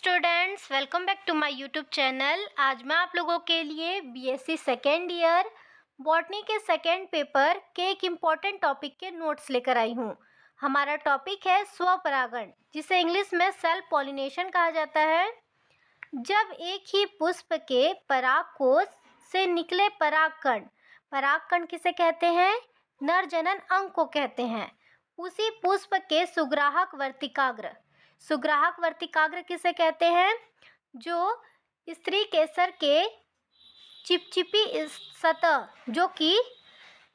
Students, welcome back to my YouTube channel. आज मैं आप लोगों के लिए बीएससी सेकेंड ईयर बॉटनी के सेकेंड पेपर के एक इम्पॉर्टेंट टॉपिक के नोट्स लेकर आई हूँ। हमारा टॉपिक है स्वपरागण, जिसे इंग्लिश में सेल्फ पॉलिनेशन कहा जाता है। जब एक ही पुष्प के परागकोश से निकले परागकण, परागकण किसे कहते हैं? नर जनन अंग को कहते हैं। उसी पुष्प के सुग्राहक वर्तिकाग्र, सुग्राहक वर्तिकाग्र किसे कहते हैं? जो स्त्री केसर के चिपचिपी सतह जो कि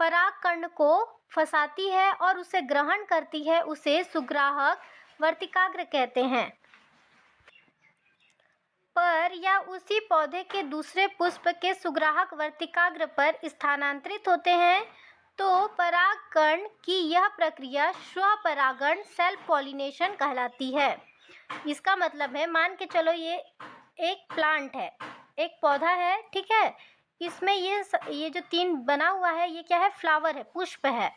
परागकण को फंसाती है और उसे ग्रहण करती है, उसे सुग्राहक वर्तिकाग्र कहते हैं। पर या उसी पौधे के दूसरे पुष्प के सुग्राहक वर्तिकाग्र पर स्थानांतरित होते हैं तो परागकण की यह प्रक्रिया स्वपरागण सेल्फ पॉलिनेशन कहलाती है। इसका मतलब है, मान के चलो ये एक प्लांट है, एक पौधा है, ठीक है। इसमें ये जो तीन बना हुआ है, ये क्या है? फ्लावर है, पुष्प है।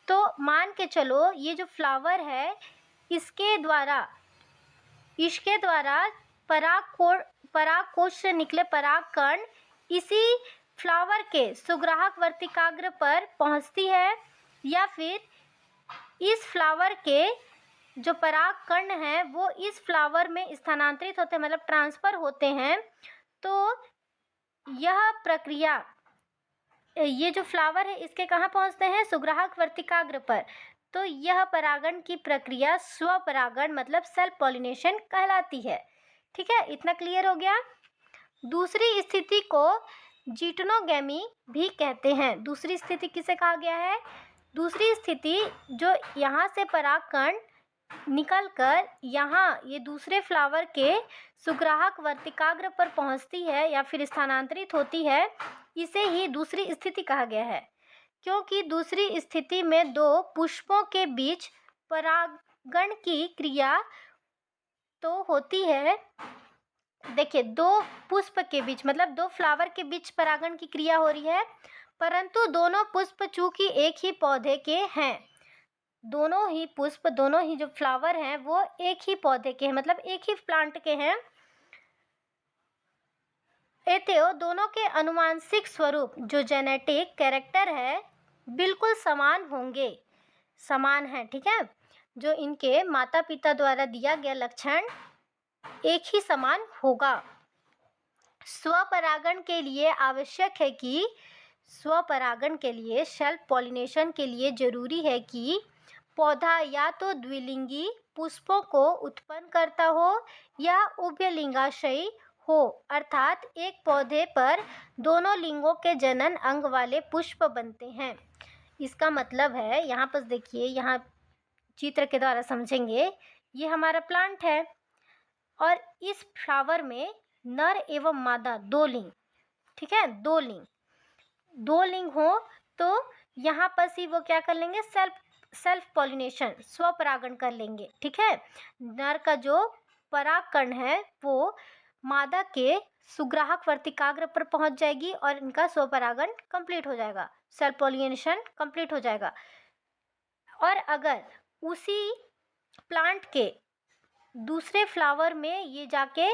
तो मान के चलो ये जो फ्लावर है, इसके द्वारा परागकोश से निकले परागकण इसी फ्लावर के सुग्राहक वर्तिकाग्र पर पहुंचती है, या फिर इस फ्लावर के जो परागकण हैं वो इस फ्लावर में स्थानांतरित होते हैं, मतलब ट्रांसफ़र होते हैं। तो यह प्रक्रिया, ये जो फ्लावर है इसके कहाँ पहुंचते हैं? सुग्राहक वर्तिकाग्र पर। तो यह परागण की प्रक्रिया स्वपरागण मतलब सेल्फ पॉलिनेशन कहलाती है। ठीक है, इतना क्लियर हो गया। दूसरी स्थिति को जिटनोगैमी भी कहते हैं। दूसरी स्थिति किसे कहा गया है? दूसरी स्थिति जो यहाँ से परागकण निकलकर यहाँ ये दूसरे फ्लावर के सुग्राहक वर्तिकाग्र पर पहुँचती है या फिर स्थानांतरित होती है, इसे ही दूसरी स्थिति कहा गया है। क्योंकि दूसरी स्थिति में दो पुष्पों के बीच परागण की क्रिया तो होती है। देखिए, दो पुष्प के बीच मतलब दो फ्लावर के बीच परागण की क्रिया हो रही है, परंतु दोनों पुष्प चूंकि एक ही पौधे के हैं, दोनों ही पुष्प, दोनों ही जो फ्लावर हैं वो एक ही पौधे के हैं, मतलब एक ही प्लांट के हैं। अतएव दोनों के आनुवांशिक स्वरूप जो जेनेटिक कैरेक्टर है बिल्कुल समान होंगे, समान है, ठीक है। जो इनके माता पिता द्वारा दिया गया लक्षण एक ही समान होगा। स्वपरागण के लिए आवश्यक है कि स्वपरागण के लिए, सेल्फ पॉलिनेशन के लिए जरूरी है कि पौधा या तो द्विलिंगी पुष्पों को उत्पन्न करता हो या उभयलिंगाशयी हो, अर्थात एक पौधे पर दोनों लिंगों के जनन अंग वाले पुष्प बनते हैं। इसका मतलब है, यहाँ पर देखिए, यहाँ चित्र के द्वारा समझेंगे। ये हमारा प्लांट है और इस फ्लावर में नर एवं मादा दो लिंग, ठीक है, दो लिंग हो तो यहाँ पर ही वो क्या कर लेंगे? सेल्फ पॉलिनेशन, स्वपरागण कर लेंगे, ठीक है। नर का जो परागकण है वो मादा के सुग्राहक वर्तिकाग्र पर पहुंच जाएगी और इनका स्वपरागण कंप्लीट हो जाएगा, सेल्फ पॉलिनेशन कंप्लीट हो जाएगा। और अगर उसी प्लांट के दूसरे फ्लावर में ये जाके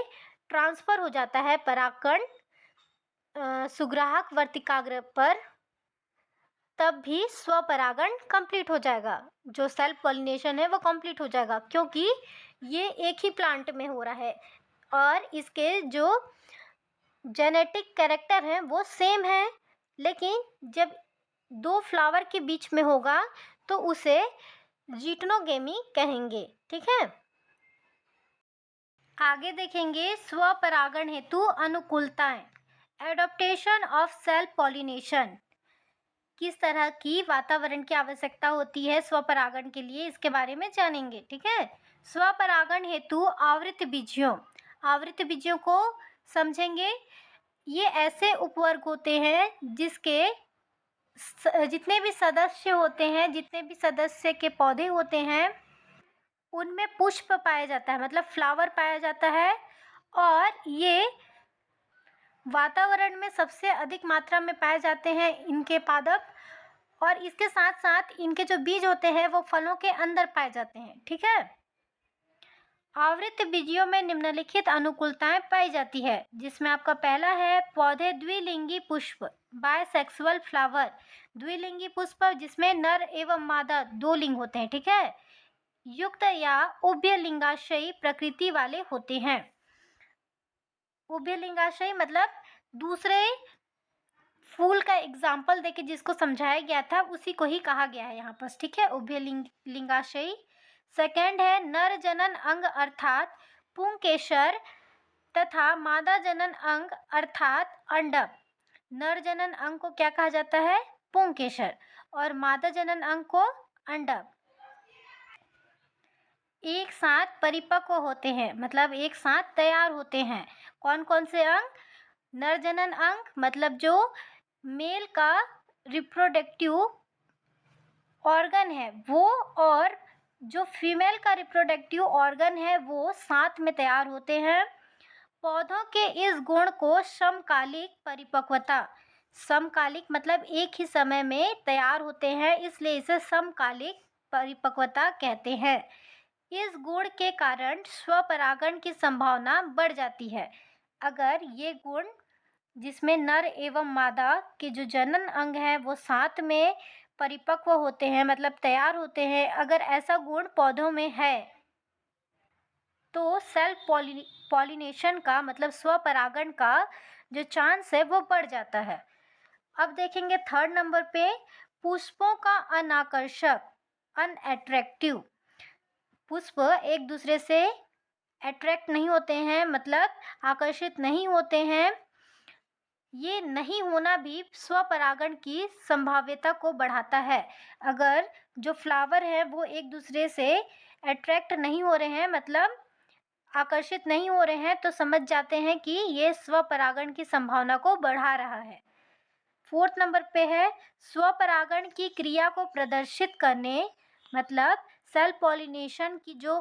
ट्रांसफ़र हो जाता है परागकण सुग्राहक वर्तिकाग्र पर, तब भी स्वपरागण कंप्लीट हो जाएगा, जो सेल्फ पॉलिनेशन है वो कंप्लीट हो जाएगा, क्योंकि ये एक ही प्लांट में हो रहा है और इसके जो जेनेटिक कैरेक्टर हैं वो सेम है। लेकिन जब दो फ्लावर के बीच में होगा तो उसे जिटनोगेमी कहेंगे, ठीक है। आगे देखेंगे स्वपरागण हेतु अनुकूलताएं, एडॉप्टेशन ऑफ सेल्फ पॉलिनेशन। किस तरह की वातावरण की आवश्यकता होती है स्वपरागण के लिए, इसके बारे में जानेंगे, ठीक है। स्वपरागण हेतु आवृत्त बीजियों को समझेंगे। ये ऐसे उपवर्ग होते हैं जिसके जितने भी सदस्य होते हैं, जितने भी सदस्य के पौधे होते हैं, उनमें पुष्प पाया जाता है, मतलब फ्लावर पाया जाता है। और ये वातावरण में सबसे अधिक मात्रा में पाए जाते हैं इनके पादप, और इसके साथ साथ इनके जो बीज होते हैं वो फलों के अंदर पाए जाते हैं, ठीक है। आवृत्त बीजियों में निम्नलिखित अनुकूलताएं पाई जाती है, जिसमें आपका पहला है पौधे द्विलिंगी पुष्प, बायसेक्सुअल फ्लावर, द्विलिंगी पुष्प जिसमें नर एवं मादा दो लिंग होते हैं, ठीक है, युक्त या उभयलिंगाशयी प्रकृति वाले होते हैं। उभयलिंगाशयी मतलब दूसरे फूल का एग्जाम्पल देके जिसको समझाया गया था उसी को ही कहा गया है यहाँ पर, ठीक है, उभयलिंगाशयी। सेकेंड है नर जनन अंग अर्थात पुंकेसर तथा मादा जनन अंग अर्थात अंडप। नर जनन अंग को क्या कहा जाता है? पुंकेसर, और मादा जनन अंग को अंडप। एक साथ परिपक्व होते हैं, मतलब एक साथ तैयार होते हैं। कौन कौन से अंग? नर जनन अंग मतलब जो मेल का रिप्रोडक्टिव ऑर्गन है वो, और जो फीमेल का रिप्रोडक्टिव ऑर्गन है वो साथ में तैयार होते हैं। पौधों के इस गुण को समकालिक परिपक्वता, समकालिक मतलब एक ही समय में तैयार होते हैं, इसलिए इसे समकालिक परिपक्वता कहते हैं। इस गुण के कारण स्वपरागण की संभावना बढ़ जाती है। अगर ये गुण जिसमें नर एवं मादा के जो जनन अंग है वो साथ में परिपक्व होते हैं, मतलब तैयार होते हैं, अगर ऐसा गुण पौधों में है तो सेल्फ पॉलिनेशन का मतलब स्वपरागण का जो चांस है वो बढ़ जाता है। अब देखेंगे थर्ड नंबर पे पुष्पों का अनाकर्षक, अनअट्रैक्टिव। पुष्प एक दूसरे से अट्रैक्ट नहीं होते हैं, मतलब आकर्षित नहीं होते हैं। ये नहीं होना भी स्वपरागण की संभाव्यता को बढ़ाता है। अगर जो फ्लावर है वो एक दूसरे से अट्रैक्ट नहीं हो रहे हैं, मतलब आकर्षित नहीं हो रहे हैं, तो समझ जाते हैं कि ये स्वपरागण की संभावना को बढ़ा रहा है। फोर्थ नंबर पे है स्वपरागण की क्रिया को प्रदर्शित करने, मतलब सेल्फ पॉलिनेशन की जो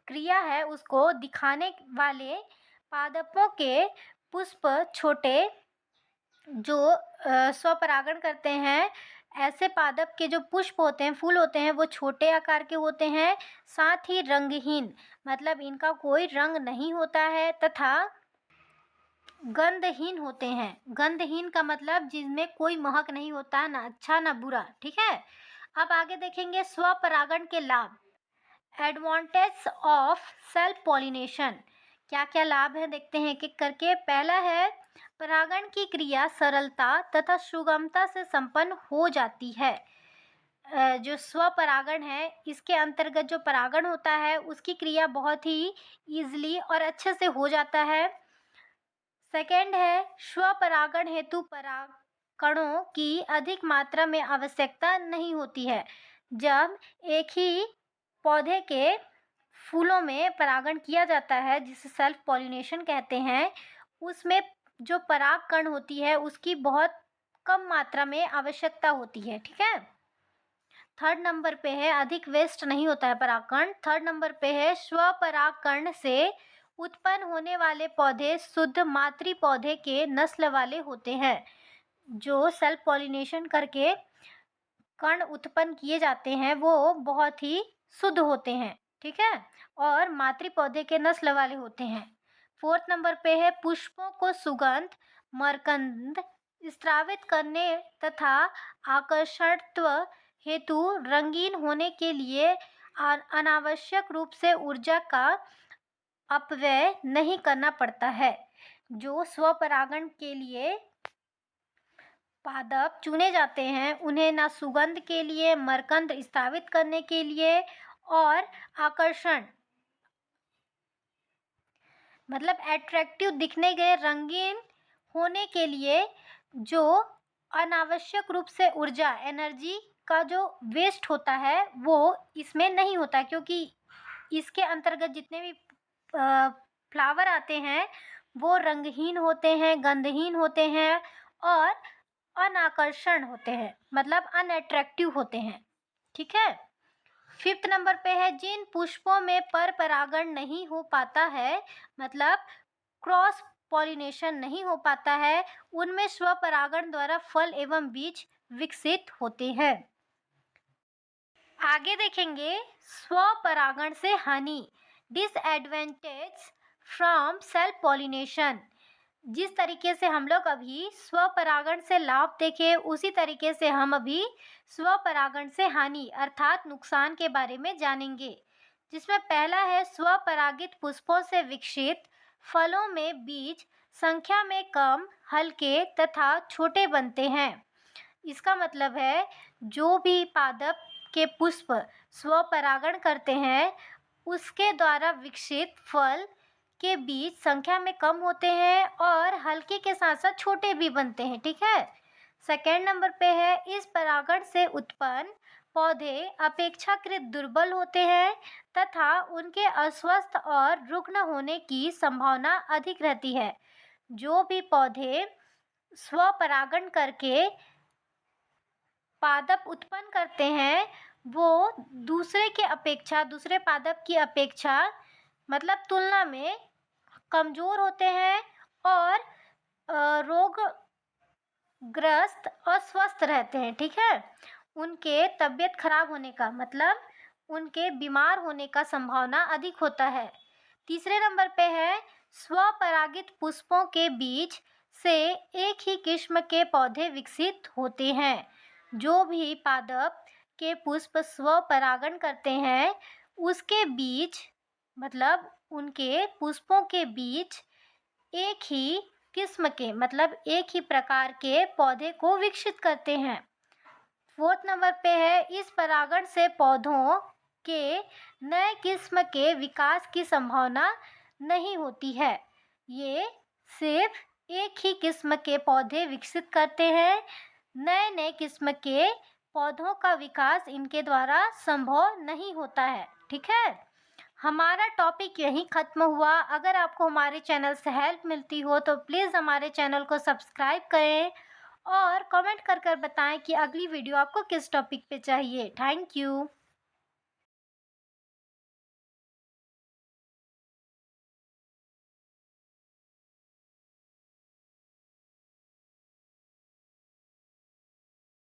क्रिया है उसको दिखाने वाले पादपों के पुष्प छोटे जो स्वपरागण करते हैं, ऐसे पादप के जो पुष्प होते हैं, फूल होते हैं, वो छोटे आकार के होते हैं, साथ ही रंगहीन, मतलब इनका कोई रंग नहीं होता है, तथा गंधहीन होते हैं। गंधहीन का मतलब जिनमें कोई महक नहीं होता, ना अच्छा ना बुरा, ठीक है। अब आगे देखेंगे स्वपरागण के लाभ, एडवांटेज ऑफ सेल्फ पॉलिनेशन। क्या क्या लाभ है देखते हैं एक एक करके। पहला है परागण की क्रिया सरलता तथा सुगमता से संपन्न हो जाती है। जो स्वपरागण है इसके अंतर्गत जो परागण होता है उसकी क्रिया बहुत ही ईजिली और अच्छे से हो जाता है। सेकेंड है स्वपरागण हेतु परागणों की अधिक मात्रा में आवश्यकता नहीं होती है। जब एक ही पौधे के फूलों में परागण किया जाता है जिसे सेल्फ पॉलिनेशन कहते हैं, उसमें जो पराग कण होती है उसकी बहुत कम मात्रा में आवश्यकता होती है, ठीक है। थर्ड नंबर पे है अधिक वेस्ट नहीं होता है परागकण। थर्ड नंबर पे है स्वपरागकण से उत्पन्न होने वाले पौधे शुद्ध मातृ पौधे के नस्ल वाले होते हैं। जो सेल्फ पॉलिनेशन करके कण उत्पन्न किए जाते हैं वो बहुत ही शुद्ध होते हैं, ठीक है, और मातृ पौधे के नस्ल वाले होते हैं। फोर्थ नंबर पे है पुष्पों को सुगंध, मकरंद स्रावित करने तथा आकर्षकत्व हेतु रंगीन होने के लिए अनावश्यक रूप से ऊर्जा का अपव्यय नहीं करना पड़ता है। जो स्वपरागण के लिए पादप चुने जाते हैं उन्हें ना सुगंध के लिए, मकरंद स्रावित करने के लिए और आकर्षण मतलब एट्रैक्टिव दिखने के, रंगीन होने के लिए जो अनावश्यक रूप से ऊर्जा, एनर्जी का जो वेस्ट होता है वो इसमें नहीं होता, क्योंकि इसके अंतर्गत जितने भी फ्लावर आते हैं वो रंगहीन होते हैं, गंधहीन होते हैं और अनाकर्षण होते हैं, मतलब अनअट्रैक्टिव होते हैं, ठीक है। फिफ्थ नंबर पे है जिन पुष्पों में पर परागण नहीं हो पाता है, मतलब क्रॉस पॉलिनेशन नहीं हो पाता है, उनमें स्वपरागण द्वारा फल एवं बीज विकसित होते हैं। आगे देखेंगे स्वपरागण से हानि, डिसएडवांटेज फ्रॉम सेल्फ पॉलिनेशन। जिस तरीके से हम लोग अभी स्वपरागण से लाभ देखे, उसी तरीके से हम अभी स्वपरागण से हानि अर्थात नुकसान के बारे में जानेंगे। जिसमें पहला है, स्वपरागित पुष्पों से विकसित फलों में बीज संख्या में कम, हल्के तथा छोटे बनते हैं। इसका मतलब है जो भी पादप के पुष्प स्वपरागण करते हैं, उसके द्वारा विकसित फल के बीज संख्या में कम होते हैं और हल्के के साथ साथ छोटे भी बनते हैं। ठीक है। सेकेंड नंबर पे है, इस परागण से उत्पन्न पौधे अपेक्षाकृत दुर्बल होते हैं तथा उनके अस्वस्थ और रुग्ण होने की संभावना अधिक रहती है। जो भी पौधे स्वपरागण करके पादप उत्पन्न करते हैं, वो दूसरे पादप की अपेक्षा मतलब तुलना में कमज़ोर होते हैं और रोगग्रस्त और स्वस्थ रहते हैं। ठीक है। उनके तबीयत खराब होने का मतलब उनके बीमार होने का संभावना अधिक होता है। तीसरे नंबर पे है, स्वपरागित पुष्पों के बीज से एक ही किस्म के पौधे विकसित होते हैं। जो भी पादप के पुष्प स्वपरागण करते हैं, उसके बीज मतलब उनके पुष्पों के बीज एक ही किस्म के मतलब एक ही प्रकार के पौधे को विकसित करते हैं। फोर्थ नंबर पे है, इस परागण से पौधों के नए किस्म के विकास की संभावना नहीं होती है। ये सिर्फ एक ही किस्म के पौधे विकसित करते हैं। नए नए किस्म के पौधों का विकास इनके द्वारा संभव नहीं होता है। ठीक है। हमारा टॉपिक यहीं ख़त्म हुआ। अगर आपको हमारे चैनल से हेल्प मिलती हो तो प्लीज़ हमारे चैनल को सब्सक्राइब करें और कमेंट कर बताएं कि अगली वीडियो आपको किस टॉपिक पे चाहिए। Thank you.